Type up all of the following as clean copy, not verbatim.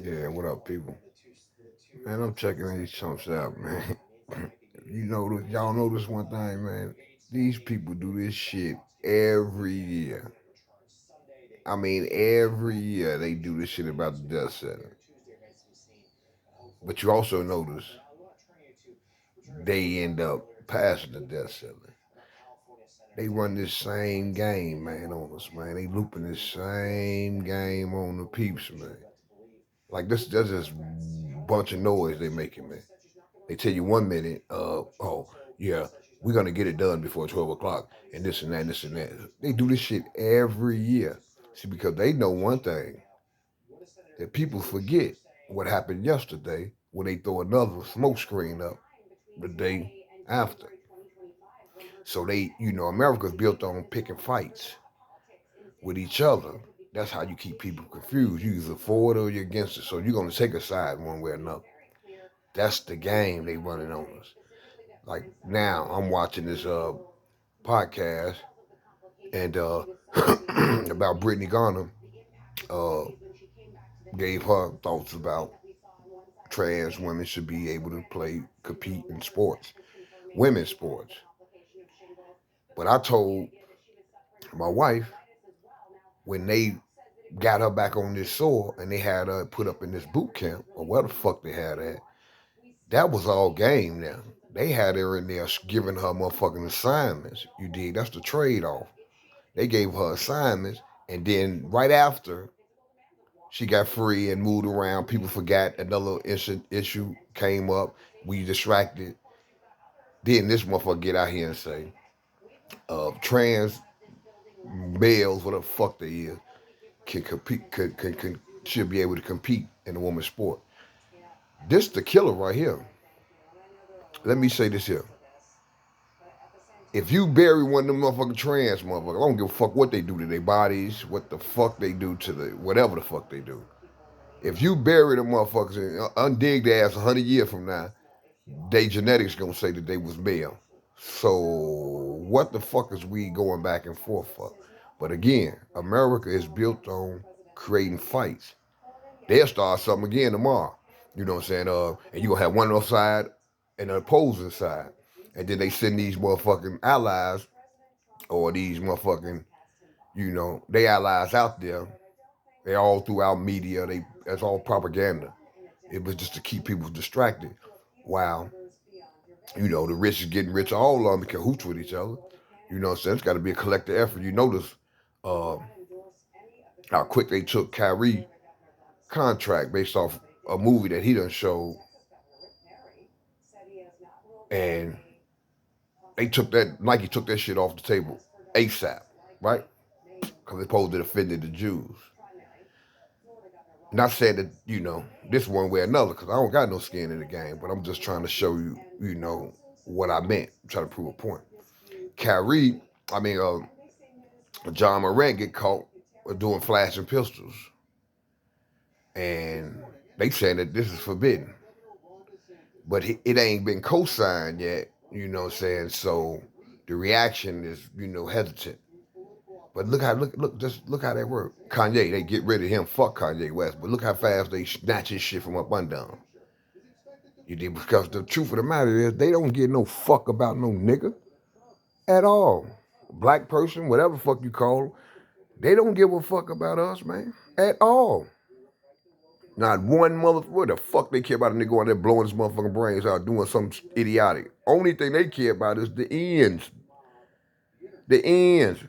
Yeah, what up, people? Man, I'm checking these chumps out, man. Y'all notice one thing, man. These people do this shit every year. I mean, every year they do this shit about the death center. But you also notice they end up passing the death center. They run this same game, man, on us, man. They looping this same game on the peeps, man. Like this, that's just bunch of noise they making, man. They tell you 1 minute, oh yeah, we're gonna get it done before 12 o'clock, and this and that, and this and that. They do this shit every year. See, because they know one thing that people forget what happened yesterday when they throw another smoke screen up the day after. So America's built on picking fights with each other. That's how you keep people confused. You either for it or you're against it. So you're gonna take a side one way or another. That's the game they running on us. Like now, I'm watching this podcast and about Brittany Garner. Uh, gave her thoughts about trans women should be able to compete in sports, women's sports. But I told my wife when they got her back on this soil and they had her put up in this boot camp or where the fuck they had her at, that was all game now. They had her in there giving her motherfucking assignments. You dig? That's the trade off. They gave her assignments, and then right after she got free and moved around, people forgot another issue came up. We distracted. Then this motherfucker get out here and say, trans males, whatever the fuck they is, can compete, should be able to compete in a woman's sport. This the killer right here. Let me say this here. If you bury one of them motherfucking trans motherfuckers, I don't give a fuck what they do to their bodies, what the fuck they do to whatever the fuck they do. If you bury them motherfuckers and undig their ass 100 years from now, they genetics gonna say that they was male. So what the fuck is we going back and forth for? But again, America is built on creating fights. They'll start something again tomorrow. You know what I'm saying? And you gonna have one on the side and the opposing side. And then they send these motherfucking allies or these motherfucking, they allies out there. They all throughout media. That's all propaganda. It was just to keep people distracted. Wow. The rich is getting richer. All of them can hooch with each other. You know what I'm saying? It's got to be a collective effort. You notice uh, how quick they took Kyrie contract based off a movie that he done showed, and Nike took that shit off the table ASAP, right? Because they supposed to offended the Jews. Not saying that this one way or another, because I don't got no skin in the game, but I'm just trying to show you, what I meant. I'm trying to prove a point. Kyrie, I mean, John Morant get caught doing flashing pistols, and they saying that this is forbidden, but it ain't been co-signed yet. You know what I'm saying? So the reaction is hesitant. But just look how they work. Kanye, they get rid of him. Fuck Kanye West, but look how fast they snatch his shit from up under him. You did because the truth of the matter is they don't give no fuck about no nigga at all. Black person, whatever fuck you call them, they don't give a fuck about us, man, at all. Not one motherfucker. What the fuck they care about a nigga going there blowing his motherfucking brains out doing something idiotic? Only thing they care about is the ends. The ends.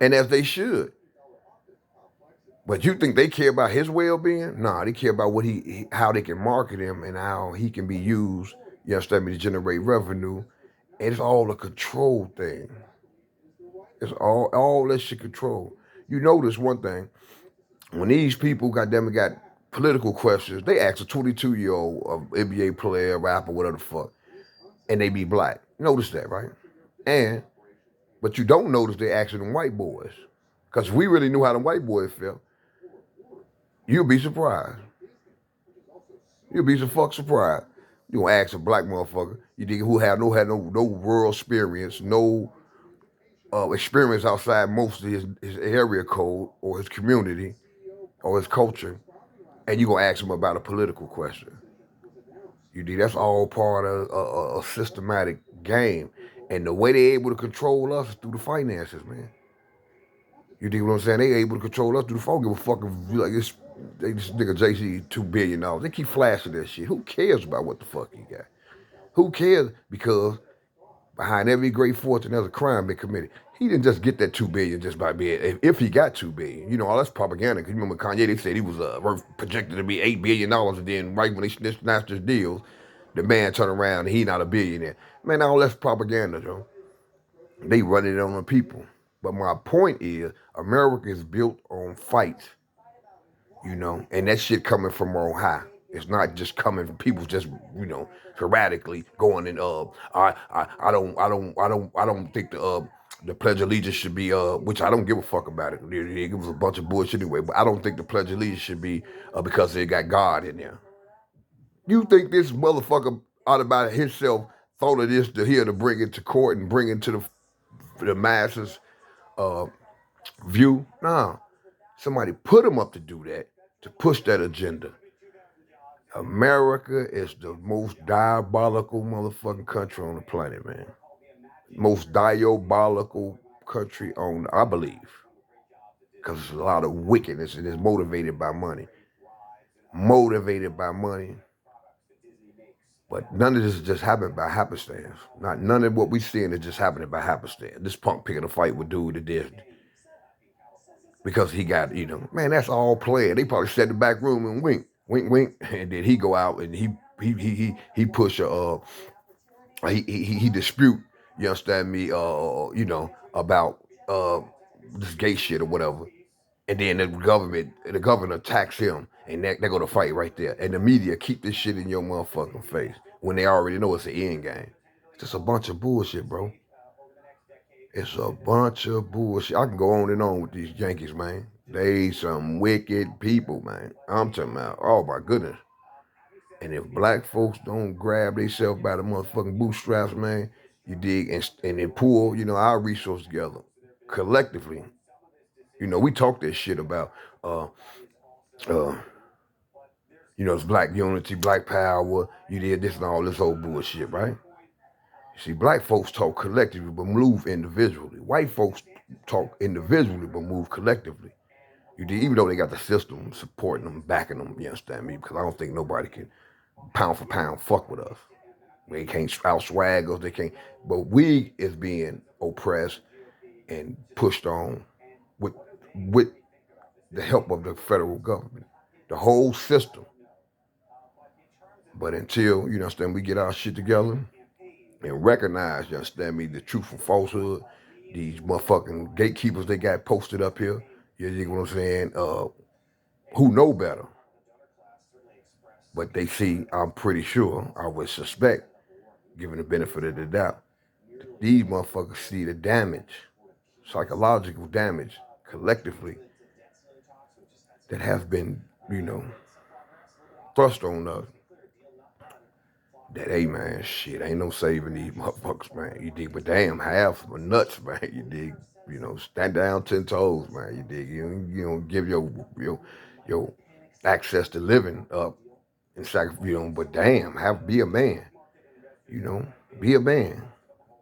And as they should. But you think they care about his well-being? Nah, they care about how they can market him and how he can be used, you understand me, to generate revenue. And it's all a control thing. It's all that shit control. You notice one thing. When these people, goddamn it, got political questions, they ask a 22-year-old NBA player, rapper, whatever the fuck, and they be black. Notice that, right? But you don't notice they asking them white boys. Because if we really knew how them white boys felt, you'd be surprised. You'd be so fuck surprised. You gonna ask a black motherfucker, you think who had no world experience, no experience outside most of his area code or his community, or his culture, and you gonna ask him about a political question. You dig? That's all part of a systematic game, and the way they able to control us is through the finances, man. You dig what I'm saying? They able to control us through the phone. Give a fuck if like this nigga JC $2 billion. They keep flashing that shit. Who cares about what the fuck he got? Who cares? Because behind every great fortune, there's a crime being committed. He didn't just get that $2 billion just by being. If he got $2 billion, you know, all that's propaganda. Because you remember Kanye, they said he was worth projected to be $8 billion, and then right when they snatched his deals, the man turned around and he not a billionaire. Man, all that's propaganda, Joe. They run it on the people. But my point is, America is built on fights, you know, and that shit coming from on high. It's not just coming from people just, you know, sporadically going and I don't think the Pledge of Allegiance should be which I don't give a fuck about it. It was a bunch of bullshit anyway, but I don't think the Pledge of Allegiance should be because they got God in there. You think this motherfucker out about himself thought of this to here to bring it to court and bring it to the masses uh, view? Nah. Somebody put him up to do that, to push that agenda. America is the most diabolical motherfucking country on the planet, man. Most diabolical country on, I believe. Because there's a lot of wickedness and it's motivated by money. Motivated by money. But none of this just happened by happenstance. None of what we seeing is just happening by happenstance. This punk picking a fight with dude that did because he got, you know, man, that's all planned. They probably sat in the back room and wink, wink, wink, and then he go out and he push he dispute, you understand me, you know, about this gay shit or whatever. And then the governor attacks him, and they go to fight right there. And the media keep this shit in your motherfucking face when they already know it's an end game. It's just a bunch of bullshit, bro. It's a bunch of bullshit. I can go on and on with these Yankees, man. They some wicked people, man. I'm talking about, oh my goodness. And if black folks don't grab themselves by the motherfucking bootstraps, man, you dig, and then pull, you know, our resources together collectively. You know, we talk this shit about, uh, you know, it's black unity, black power, you did this and all this old bullshit, right? You see, black folks talk collectively but move individually. White folks talk individually but move collectively. You did, even though they got the system supporting them, backing them, you understand me? Because I don't think nobody can pound for pound fuck with us. They can't outswag us, they can't. But we is being oppressed and pushed on with the help of the federal government, the whole system. But until, you understand, we get our shit together and recognize, you understand me, the truth from falsehood, these motherfucking gatekeepers they got posted up here, you know what I'm saying, who know better. But they see, I'm pretty sure, I would suspect, given the benefit of the doubt, these motherfuckers see the damage, psychological damage, collectively, that has been, you know, thrust on us. That, hey man, shit, ain't no saving these motherfuckers, man. You dig? But damn, half of them nuts, man. You dig? You know, stand down 10 toes, man. You dig? You know, give your access to living up and sacrifice, you know. But damn, be a man. You know, be a man.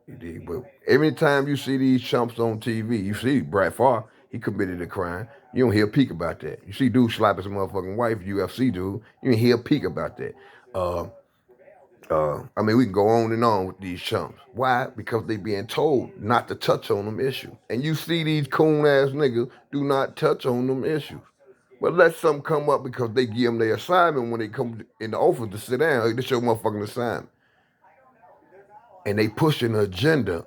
You dig? But every time you see these chumps on TV, you see Brad Farr, he committed a crime. You don't hear a peek about that. You see dude slap his motherfucking wife, UFC dude. You don't hear a peek about that. I mean, we can go on and on with these chumps. Why? Because they being told not to touch on them issues. And you see these coon ass niggas do not touch on them issues. But let something come up because they give them their assignment when they come in the office to sit down. Hey, this your motherfucking assignment. And they push an agenda,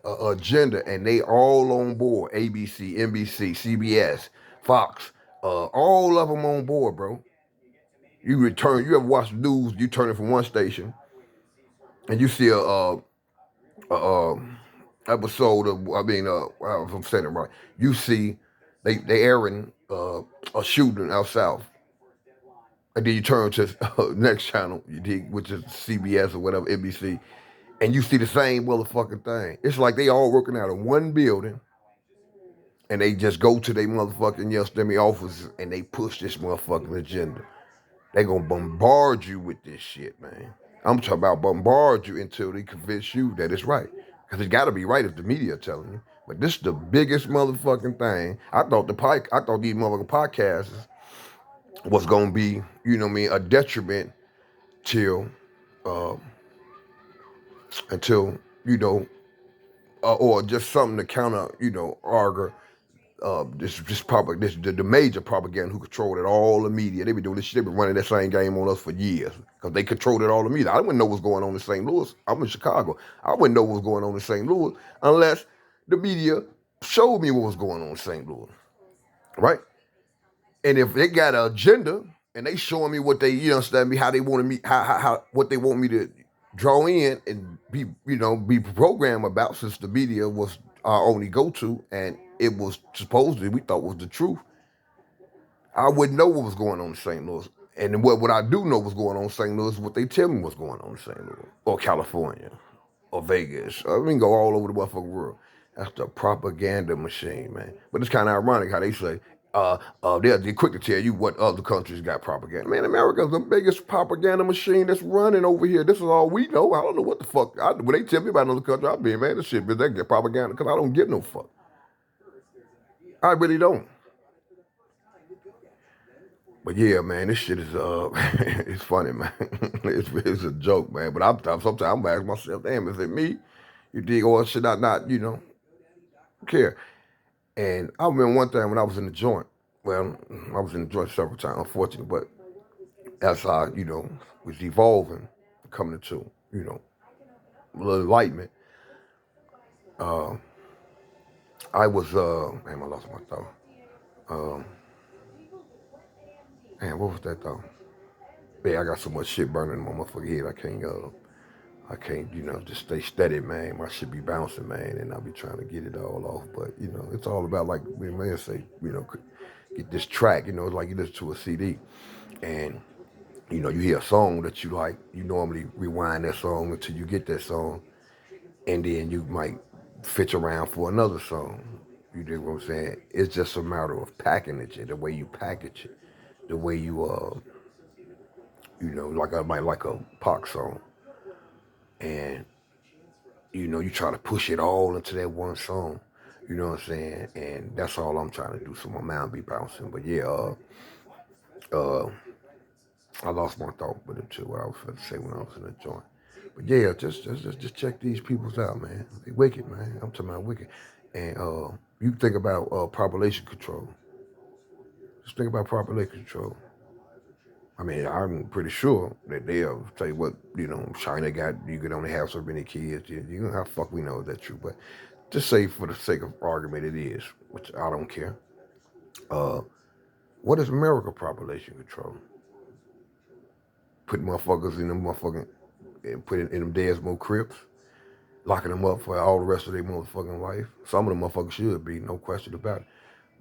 and they all on board. ABC, NBC, CBS, Fox, all of them on board, bro. You ever watch the news, you turn it from one station, and you see a episode of, if I'm saying it right, you see they airing a shooting out south, and then you turn to next channel, which is CBS or whatever, NBC, and you see the same motherfucking thing. It's like they all working out in one building, and they just go to their motherfucking Yosemite offices and they push this motherfucking agenda. They gonna bombard you with this shit, man. I'm talking about bombard you until they convince you that it's right. Because it's gotta be right if the media telling you. But this is the biggest motherfucking thing. I thought these motherfucking podcasts was gonna be, you know what I mean, a detriment till uh, until, you know, or just something to counter, you know, argue the major propaganda who controlled it all the media. They been doing this shit. They been running that same game on us for years because they controlled it all the media. I wouldn't know what's going on in St. Louis. I'm in Chicago. I wouldn't know what's going on in St. Louis unless the media showed me what was going on in St. Louis, right? And if they got an agenda and they showing me what they, you understand me, how they want me, how what they want me to draw in and be, you know, be programmed about, since the media was our only go-to and it was supposedly we thought was the truth, I wouldn't know what was going on in St. Louis. And what I do know what's going on in St. Louis is what they tell me what's going on in St. Louis or California or Vegas. I mean, go all over the motherfucking world. That's the propaganda machine, man. But it's kind of ironic how they say, they're quick to tell you what other countries got propaganda. Man, America's the biggest propaganda machine that's running over here. This is all we know. I don't know what the fuck. When they tell me about another country, I'll be, man, this shit, they get propaganda because I don't give no fuck. I really don't. But yeah, man, this shit is it's funny, man. It's a joke, man. But sometimes I'm asking myself, damn, is it me? You dig, or should I not, you know, care? And I remember one time when I was in the joint. Well, I was in the joint several times, unfortunately, but as I, you know, was evolving, coming into, you know, a little enlightenment, uh, I was, man, I lost my thought. Um, Man, what was that thought? Yeah, I got so much shit burning in my motherfucking head. I can't, you know, just stay steady, man. My shit be bouncing, man, and I'll be trying to get it all off. But you know, it's all about, like me and man say, you know, get this track. You know, it's like you listen to a CD, and you know, you hear a song that you like. You normally rewind that song until you get that song, and then you might fetch around for another song. You dig what I'm saying? It's just a matter of packaging it, the way you package it, the way you know, like I might like a pop song, and you know, you try to push it all into that one song. You know what I'm saying? And that's all I'm trying to do, so my mind be bouncing. But yeah, uh, I lost my thought with it too. What I was going to say when I was in the joint. But yeah, just check these peoples out, man. They wicked, man. I'm talking about wicked. And you think about population control. Just think about population control. I mean, I'm pretty sure that they'll tell you what, you know, China got, you can only have so many kids. You know, how fuck we know that's true. But just say for the sake of argument it is, which I don't care. Uh, what is America population control? Put motherfuckers in them motherfucking, and put in them Desmo Crips, locking them up for all the rest of their motherfucking life. Some of them motherfuckers should be, no question about it.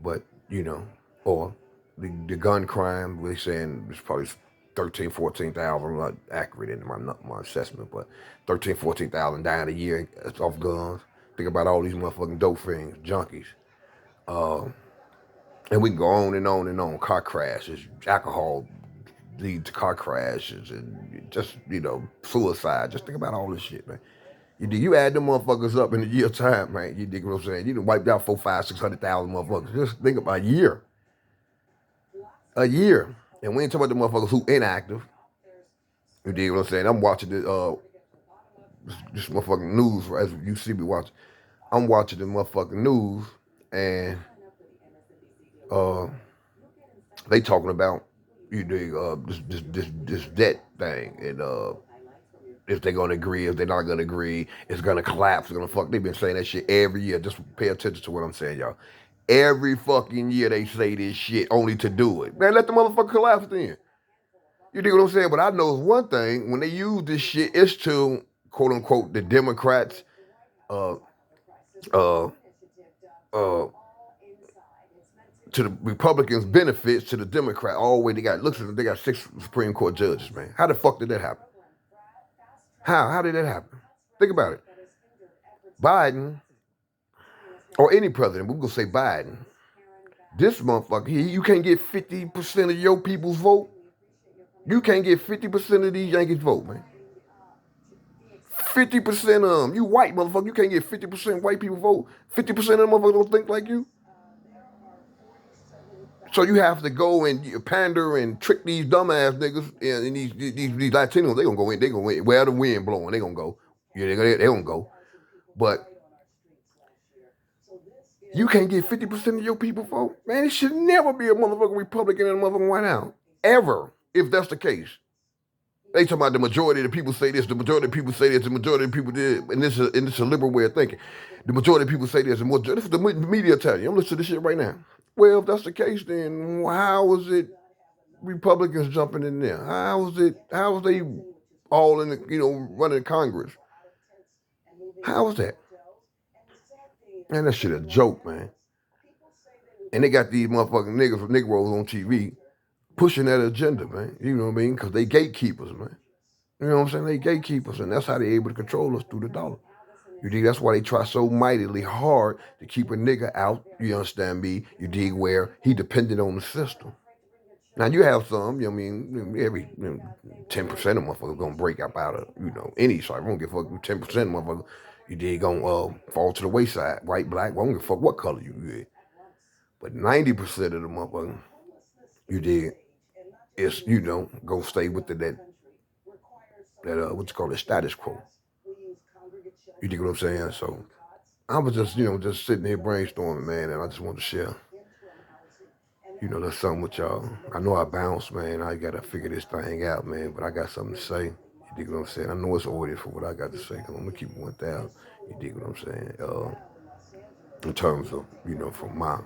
But, you know, or the gun crime, we're saying it's probably 13, 14,000. I'm not accurate in my assessment, but 13, 14,000 dying a year off guns. Think about all these motherfucking dope fiends, junkies. Uh, and we can go on and on and on. Car crashes, alcohol lead to car crashes, and just, you know, suicide. Just think about all this shit, man. You add them motherfuckers up in a year time, man. You dig what I'm saying? You done wiped out 4, 5, 600,000 motherfuckers. Just think about a year. A year. And we ain't talking about the motherfuckers who inactive. You dig what I'm saying? I'm watching this motherfucking news, as you see me watching. I'm watching the motherfucking news, and uh, they talking about, you dig, this debt thing, and if they're gonna agree, if they're not gonna agree, it's gonna collapse, it's gonna fuck. They've been saying that shit every year. Just pay attention to what I'm saying, y'all. Every fucking year they say this shit only to do it. Man, let the motherfucker collapse then. You dig what I'm saying? But I know one thing, when they use this shit, it's to, quote unquote, the Democrats, uh, uh, uh, to the Republicans' benefits, to the Democrat. All the way they got 6 Supreme Court judges, man. How the fuck did that happen? How did that happen? Think about it. Biden, or any president, we're gonna say Biden, This motherfucker here, you can't get 50% of your people's vote. You can't get 50% of these Yankees vote, man. 50% of them. You white motherfucker, you can't get 50% white people vote. 50% of them motherfuckers don't think like you. So you have to go and pander and trick these dumbass niggas and these Latinos. They gonna go in. They gonna win. Where the wind blowing, they gonna go. Yeah, they gonna go. But you can't get 50% of your people vote. Man, it should never be a motherfucking Republican and a motherfucking White House. Ever, if that's the case. They talking about the majority of the people say this, the majority of the people say this, the majority of the people did, and this is a liberal way of thinking. The majority of people say this, and this is the media telling you. I'm listening to this shit right now. Well, if that's the case, then how is it Republicans jumping in there? How is they all in the, running Congress? How is that? Man, that shit a joke, man. And they got these motherfucking niggas, Negroes on TV pushing that agenda, man. You know what I mean? Because they gatekeepers, man. You know what I'm saying? They gatekeepers, and that's how they able to control us through the dollar. You dig? That's why they try so mightily hard to keep a nigga out. You understand me? You dig? Where he depended on the system. Now you have some. You know what I mean? Every 10% of motherfuckers gonna break up out of any side. I don't give a fuck. 10% of motherfuckers, you dig, gonna fall to the wayside. White, black. I don't give a fuck what color you is. But 90% of the motherfuckers, you dig, is gonna stay with that what you call it, status quo. You dig what I'm saying? So I was just just sitting here brainstorming, man, and I just wanted to share that's something with y'all. I know I bounced, man. I gotta figure this thing out, man, but I got something to say. You dig what I'm saying? I know it's audience for what I got to say. I'm gonna keep it 1,000. You dig what I'm saying? In terms of from my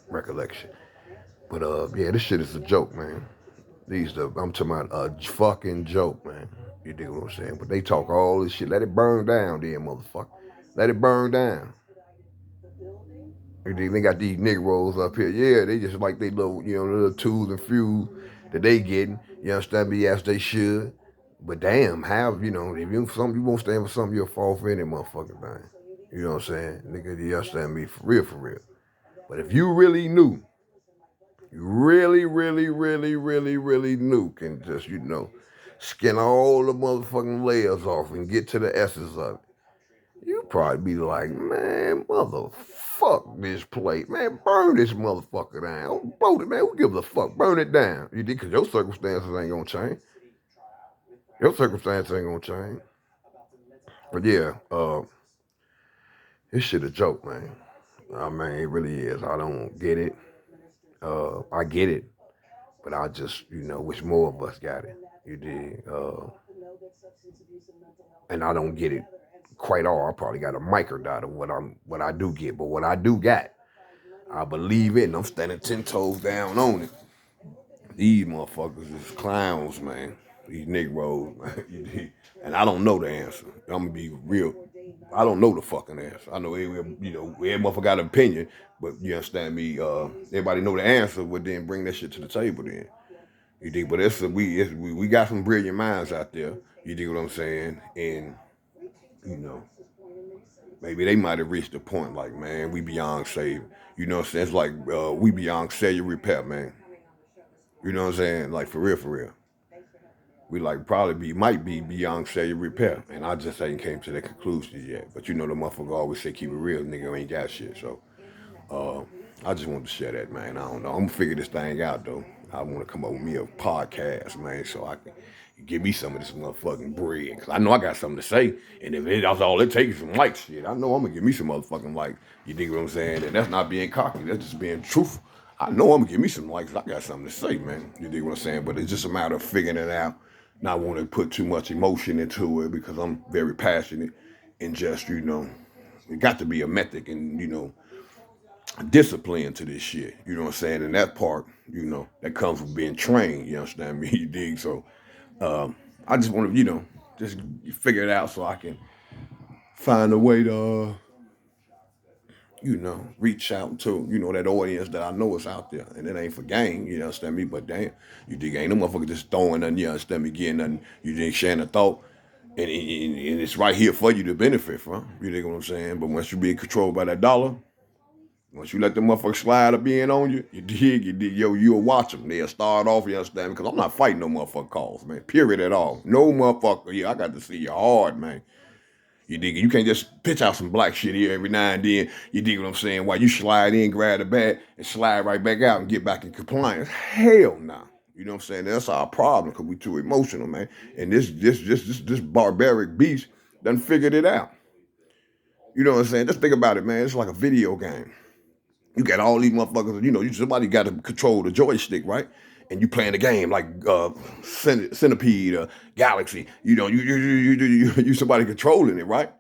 recollection. But yeah, this shit is a joke, man. I'm talking about a fucking joke, man. You dig what I'm saying? But they talk all this shit. Let it burn down, then, motherfucker. Let it burn down. You dig? They got these Negroes up here. Yeah, they just like they little tools and fuels that they getting. You understand me? As they should. But damn, if you won't stand for something, you'll fall for any motherfucking thing. You know what I'm saying? Nigga, you understand me? For real. But if you really knew, you really, really, really, really, really knew, can just, skin all the motherfucking layers off and get to the essence of it, you'd probably be like, man, motherfuck this plate. Man, burn this motherfucker down. Blow it, man. Who gives a fuck? Burn it down. You did, because your circumstances ain't gonna change. Your circumstances ain't gonna change. But yeah, this shit a joke, man. I mean, it really is. I don't get it. I get it, but I just, wish more of us got it. You did. And I don't get it quite all. I probably got a microdot of what I do get, but what I do got, I believe it, and I'm standing 10 toes down on it. These motherfuckers is clowns, man. These Negroes, man. And I don't know the answer. I'm gonna be real. I don't know the fucking answer. I know every motherfucker got an opinion, but you understand me? Everybody know the answer, but then bring that shit to the table then. You dig? But we got some brilliant minds out there. You dig what I'm saying? And maybe they might have reached a point like, man, we beyond saving. You know what I'm saying? It's like we beyond cellular repair, man. You know what I'm saying? Like for real. We might be beyond cellular repair. And I just ain't came to that conclusion yet. But the motherfucker always say keep it real, nigga ain't got shit. So I just wanted to share that, man. I don't know. I'm gonna figure this thing out though. I want to come up with me a podcast, man, so I can give me some of this motherfucking bread. Cause I know I got something to say, and if that's all it takes is some likes, shit, I know I'm gonna give me some motherfucking likes. You dig what I'm saying? And that's not being cocky. That's just being truthful. I know I'm gonna give me some likes. I got something to say, man. You dig what I'm saying? But it's just a matter of figuring it out. Not want to put too much emotion into it because I'm very passionate and just it got to be a method and discipline to this shit. You know what I'm saying? And that part, that comes from being trained. You understand me? You dig? So I just want to, just figure it out so I can find a way to, reach out to, that audience that I know is out there. And it ain't for gang, you understand me? But damn, you dig? Ain't no motherfucker just throwing nothing, you understand me? Getting nothing, you dig? Sharing a thought. And it's right here for you to benefit from. You dig what I'm saying? But once you be controlled by that dollar, Once you let the motherfucker slide up in on you, you dig, you'll watch them. They'll start off, you understand me? Because I'm not fighting no motherfucker calls, man. Period at all. No motherfucker. Yeah, I got to see you hard, man. You dig it? You can't just pitch out some black shit here every now and then. You dig what I'm saying? While you slide in, grab the bat, and slide right back out and get back in compliance. Hell no. Nah. You know what I'm saying? That's our problem because we too emotional, man. And this barbaric beast done figured it out. You know what I'm saying? Just think about it, man. It's like a video game. You got all these motherfuckers, you know, somebody got to control the joystick, right? And you playing the game like Centipede or Galaxy. You know, you somebody controlling it, right?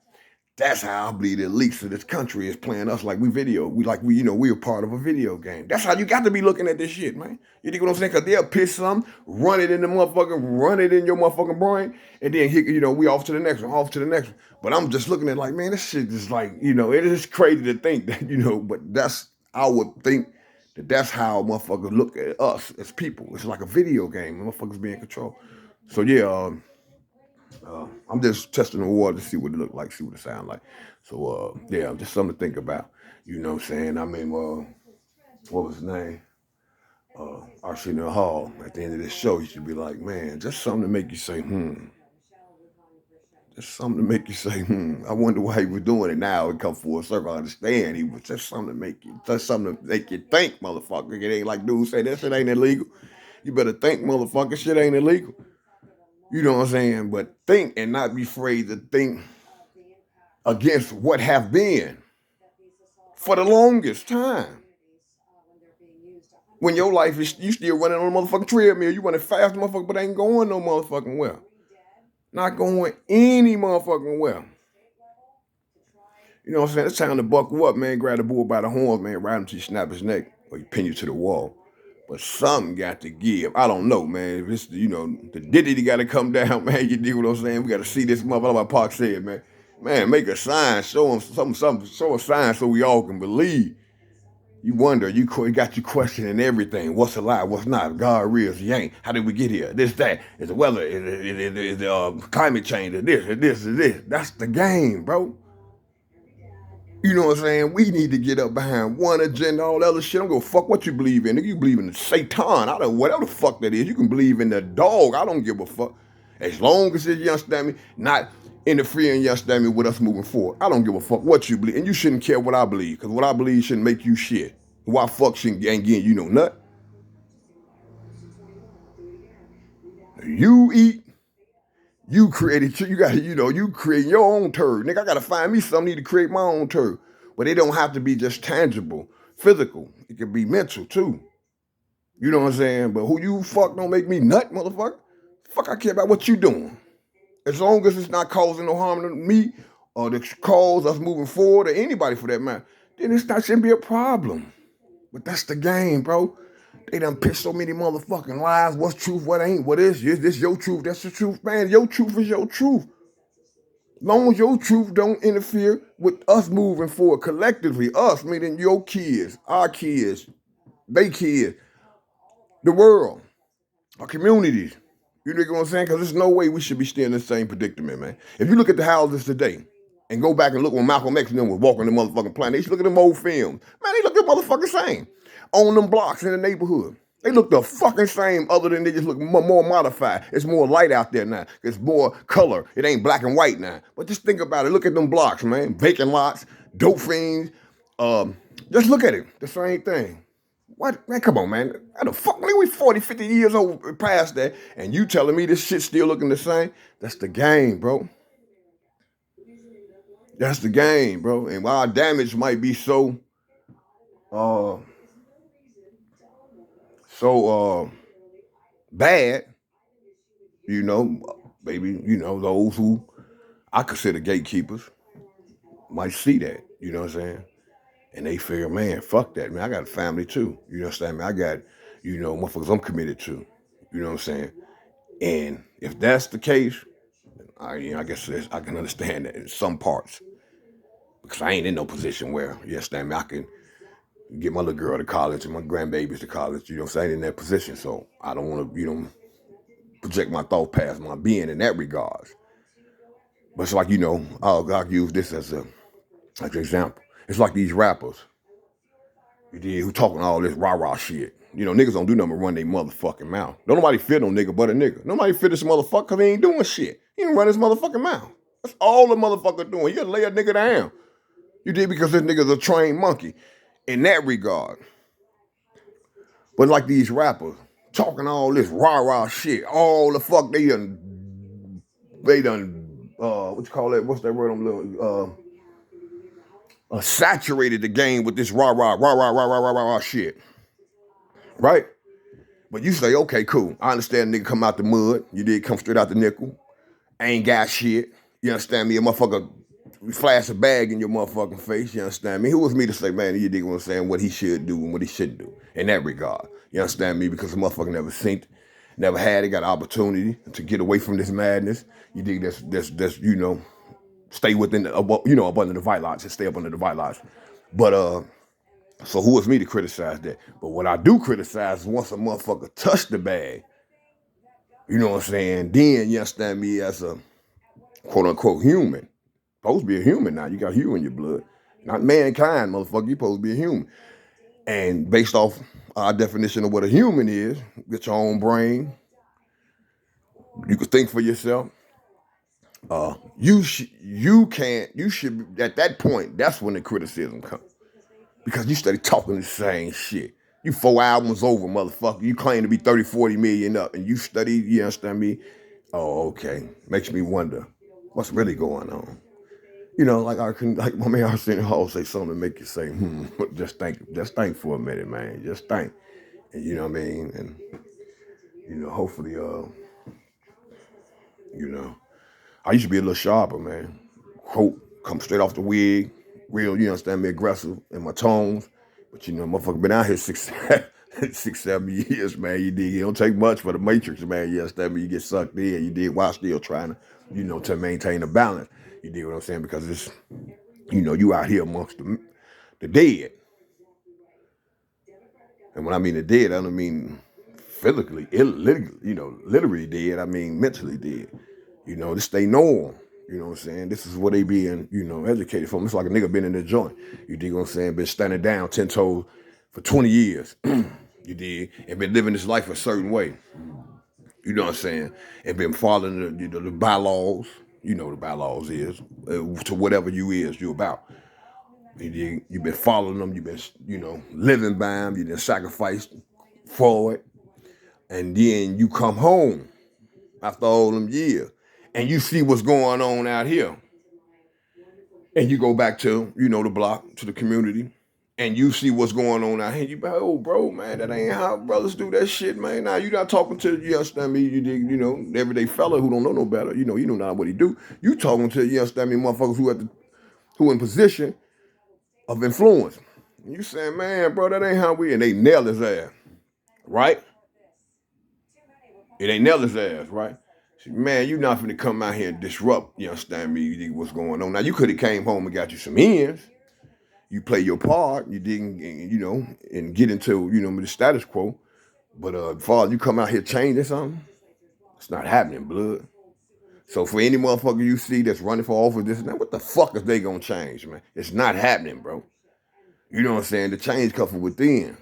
That's how I believe the elites of this country is playing us like we're part of a video game. That's how you got to be looking at this shit, man. You think what I'm saying? Because they'll piss some, run it in the motherfucker, run it in your motherfucking brain, and then, we off to the next one, off to the next one. But I'm just looking at like, man, this shit is like, it is crazy to think that, but I would think that's how motherfuckers look at us as people. It's like a video game. Motherfuckers being controlled. So yeah, I'm just testing the water to see what it look like, see what it sound like. So yeah, just something to think about. You know what I'm saying? I mean, what was his name? Arsenio Hall. At the end of this show, you should be like, man, just something to make you say, Just something to make you say, I wonder why he was doing it now. It come full circle. I understand. He was just something to make you think, motherfucker. It ain't like dude say that shit ain't illegal. You better think, motherfucker, shit ain't illegal. You know what I'm saying? But think and not be afraid to think against what have been for the longest time. When your life is, you still running on a motherfucking treadmill, you running fast, motherfucker, but ain't going no motherfucking well. Not going any motherfucking well. You know what I'm saying? It's time to buckle up, man. Grab the bull by the horns, man. Ride him till you snap his neck or you pin you to the wall. But something got to give. I don't know, man. If it's, the Diddy got to come down, man. You dig what I'm saying? We got to see this motherfucker, like Park said, man. Man, make a sign. Show him something. Show a sign so we all can believe. You wonder, you got you questioning everything. What's a lie? What's not? God real, he ain't. How did we get here? This, that. Is the weather? Is the climate change? Is this. That's the game, bro. You know what I'm saying? We need to get up behind one agenda, all that other shit. I don't give a fuck what you believe in. If you believe in Satan, I don't know, whatever the fuck that is. You can believe in the dog. I don't give a fuck. As long as it's, you understand me, not interfering, you understand me, with us moving forward. I don't give a fuck what you believe. And you shouldn't care what I believe, because what I believe shouldn't make you shit. Why fuck shouldn't ain't getting you no nut? You eat. You created, you got to, you create your own turd. Nigga, I got to find me something, need to create my own turd. But it don't have to be just tangible, physical. It can be mental too. You know what I'm saying? But who you fuck don't make me nut, motherfucker. Fuck, I care about what you doing. As long as it's not causing no harm to me or the cause us moving forward or anybody for that matter, then it shouldn't be a problem. But that's the game, bro. They done pitched so many motherfucking lies. What's truth? What ain't? What is? Is this your truth? That's the truth, man. Your truth is your truth. Long as your truth don't interfere with us moving forward collectively, us, meaning your kids, our kids, they kids, the world, our communities. You know what I'm saying? Because there's no way we should be still in the same predicament, man. If you look at the houses today and go back and look when Malcolm X and them was walking the motherfucking planet, they should look at them old films. Man, they look the motherfucking same. On them blocks in the neighborhood. They look the fucking same other than they just look more modified. It's more light out there now. It's more color. It ain't black and white now. But just think about it. Look at them blocks, man. Vacant lots, dope fiends. Just look at it. The same thing. What? Man, come on, man. How the fuck? Man, we 40, 50 years old past that, and you telling me this shit still looking the same? That's the game, bro. That's the game, bro. And while damage might be so bad, maybe, those who I consider gatekeepers might see that, you know what I'm saying? And they figure, man, fuck that, man. I got a family too. You know what I'm saying? I got, motherfuckers I'm committed to. You know what I'm saying? And if that's the case, I guess I can understand that in some parts. Because I ain't in no position where, you understand me, I can get my little girl to college and my grandbabies to college. You know what I'm saying? In that position. So I don't want to, project my thought past my being in that regards. But it's like, I'll use this as an example. It's like these rappers. You dig? Who talking all this rah-rah shit. You know, niggas don't do nothing but run their motherfucking mouth. Don't nobody fit no nigga but a nigga. Nobody fit this motherfucker because he ain't doing shit. He ain't run his motherfucking mouth. That's all the motherfucker doing. You gotta lay a nigga down. You did, because this nigga's a trained monkey in that regard. But like these rappers talking all this rah-rah shit, all the fuck they done what you call that? What's that word? Saturated the game with this rah-rah shit. Right? But you say, okay, cool. I understand nigga come out the mud. You did come straight out the nickel. Ain't got shit. You understand me? A motherfucker flash a bag in your motherfucking face. You understand me? Who was me to say, man, you dig what I'm saying, what he should do and what he shouldn't do in that regard? You understand me? Because the motherfucker never seen it, never had it, got opportunity to get away from this madness. You dig that's you know, stay within the, you know, up under the white lodge and stay up under the white lodge. But so who is me to criticize that? But what I do criticize is once a motherfucker touch the bag, you know what I'm saying, then you understand me as a quote unquote human. Supposed to be a human now. You got hue in your blood. Not mankind, motherfucker. You supposed to be a human. And based off our definition of what a human is, get your own brain. You can think for yourself. You should at that point, that's when the criticism comes. Because you started talking the same shit. You 4 albums over, motherfucker. You claim to be 30, 40 million up, and you study, you understand me? Oh, okay. Makes me wonder what's really going on. You know, like my man Arsenio Hall say something to make you say, just think for a minute, man. Just think. And you know what I mean? And, you know, hopefully, you know, I used to be a little sharper, man. Quote, come straight off the wig, real, you understand me, aggressive in my tones. But, you know, motherfucker been out here 6, 7 years, man. You dig? It don't take much for the Matrix, man. You understand me? You get sucked in. You dig? While still trying to, you know, to maintain a balance. You dig what I'm saying? Because it's, you know, you out here amongst the dead. And when I mean the dead, I don't mean physically, literally dead. I mean mentally dead. You know, this they norm. You know what I'm saying? This is what they being, you know, educated from. It's like a nigga been in the joint. You dig what I'm saying? Been standing down 10 toes for 20 years. You dig? And been living this life a certain way. You know what I'm saying? And been following the bylaws. You know what the bylaws is. To whatever you about. You've been following them. You've been, you know, living by them. You've been sacrificed for it. And then you come home after all them years and you see what's going on out here. And you go back to, you know, the block, to the community, and you see what's going on out here. You be like, oh, bro, man, that ain't how brothers do that shit, man. Now, you not talking to, you understand me, you know, everyday fella who don't know no better. You know not what he do. You talking to, you understand me, motherfuckers who in position of influence. You saying, man, bro, that ain't how we, and they nail his ass, right? It ain't nail his ass, right? Man, you not finna come out here and disrupt, you understand me, you dig what's going on. Now, you could have came home and got you some ends. You play your part, you didn't, you know, and get into, you know, the status quo. But father, you come out here changing something, it's not happening, blood. So for any motherfucker you see that's running for office, this and that, what the fuck is they gonna change, man? It's not happening, bro. You know what I'm saying? The change comes from within,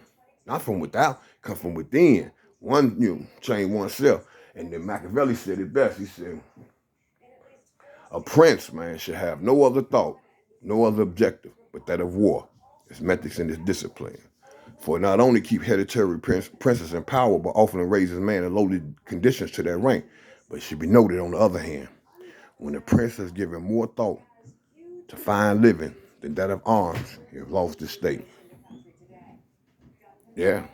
not from without. Come from within. One, you know, change oneself. And then Machiavelli said it best. He said, a prince, man, should have no other thought, no other objective, but that of war, its methods and its discipline. For it not only keep hereditary princes in power, but often raises man in lowly conditions to their rank. But it should be noted, on the other hand, when the prince has given more thought to fine living than that of arms, he has lost his state. Yeah.